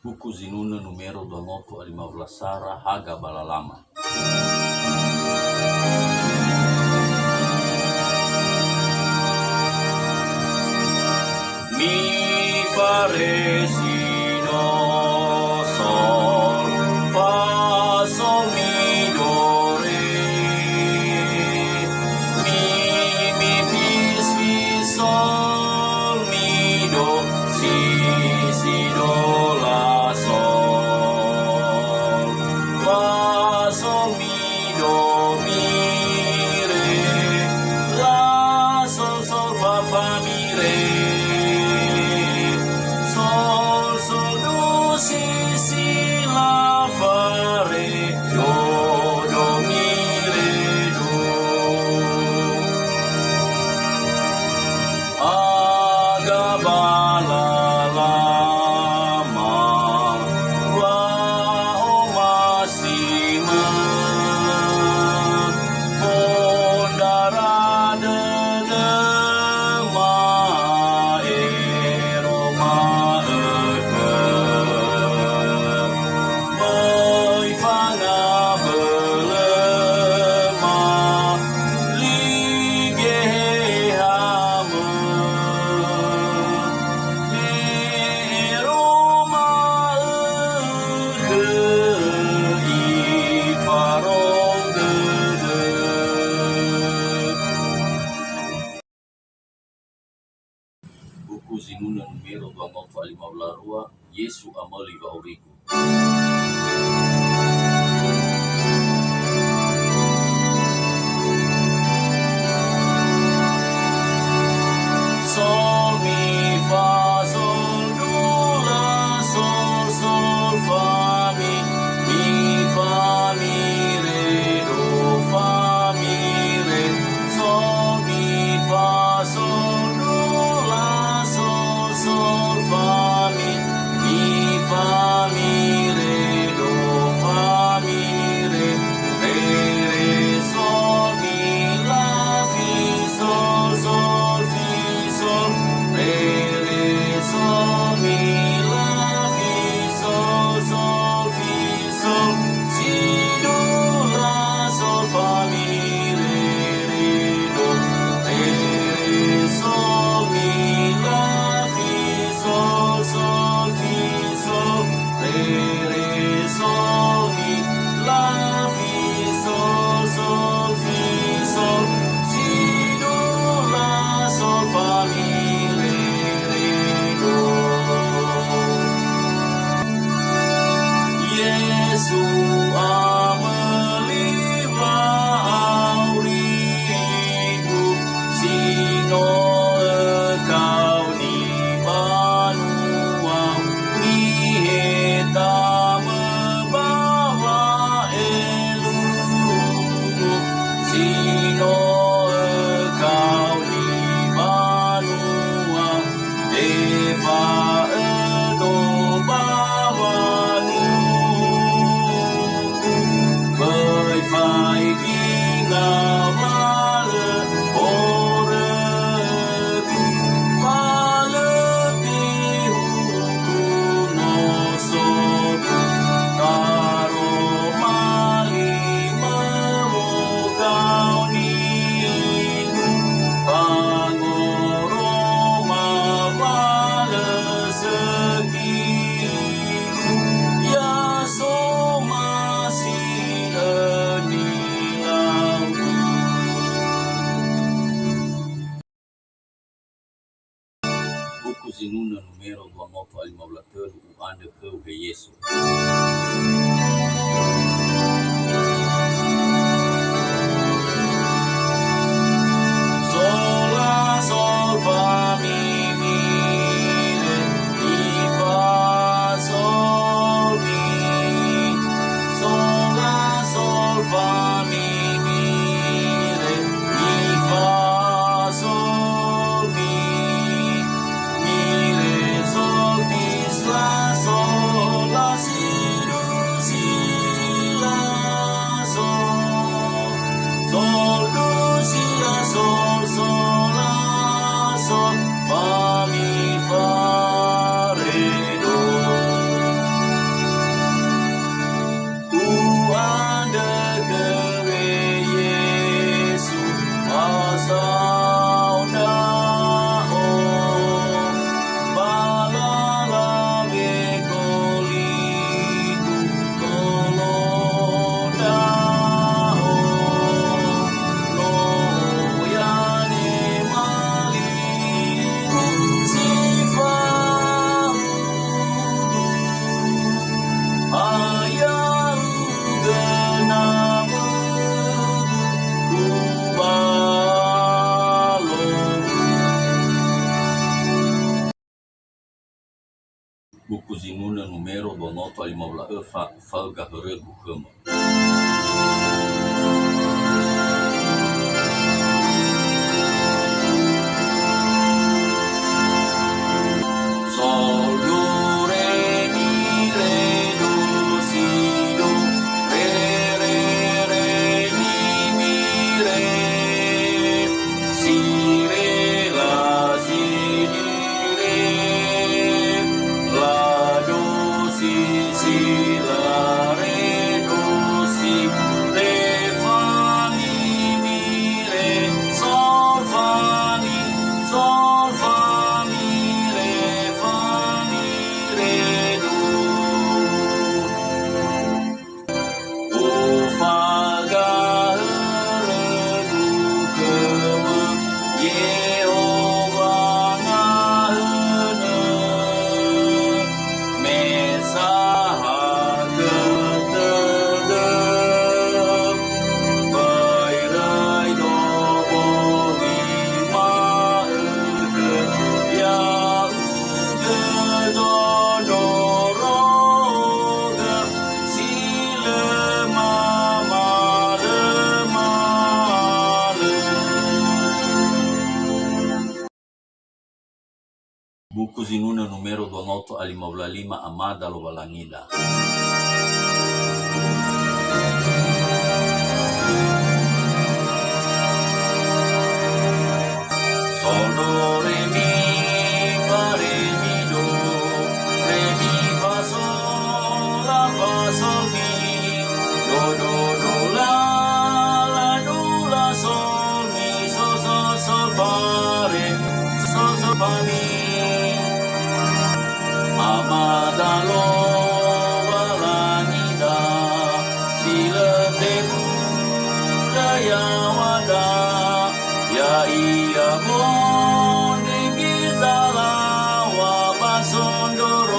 Buku Zinuna numero 215 Sara Haga Balalama. Mi fa re si do sol fa sol mi do re mi fi sol mi do si do la sol fa sol mi do mi re la sol sol fa fa mi re sol sol do si la fa re do mi re do aga balalama wa o masima fondarada de ma eroma Măi fana belema lige hamă Eroma i farong de Buku Zinuna numero 215 Rua Yesu amali va uriku. Sol mi fa sol do la sol sol fa mi fa mi re do fa mi re sol mi fa sol do la sol sol fa mi fa mi re do fa mi re sol mi la fi sol sol fi sol re sol mi la fi sol sol fi sol si do la sol fa mi re do sol mi la fi sol sol fi sol re sol mi la fi sol sol fi sol si do la sol fa mi Yesu ameliva auriku sino kau ni banua ni heta membawa elu sino kau ni banua eva edo bawa Fai ginga vale ore vale tihu no taro mali memukau ni pangoroma vale segi ya somasi Buku Zinuna numero 215 Anda kau ke Yesu. Sol la sol fa mi re mi fa sol mi sol la sol fa mi re mi fa sol mi sol fi la sol la si Buku zinuna numero 254 falga heregu kema. Sol, do, re, mi, re, do, si, do, re, re, mi, re, si, re, la, si, di, re, la, do, si, la, re, do, si, re, fa, mi, re, sol, fa, mi, re, fa, mi, re, do. O faga heregu kema, Yehova ngahene, mesaha ketedep, bairai dobo lima eke, ya uge dodoroga, sile mama lemale. Buku zinuna numero 255 Amada lo Balangida. Sol, do, re, mi, fa, do, re, mi, fa, sol, mi, do, la, do, la, sol, mi, sol, fa, re, sol, fa, mi. Amada lo Balangida, sila tebu daya wada, ya iya bon di gizala wa basondoro.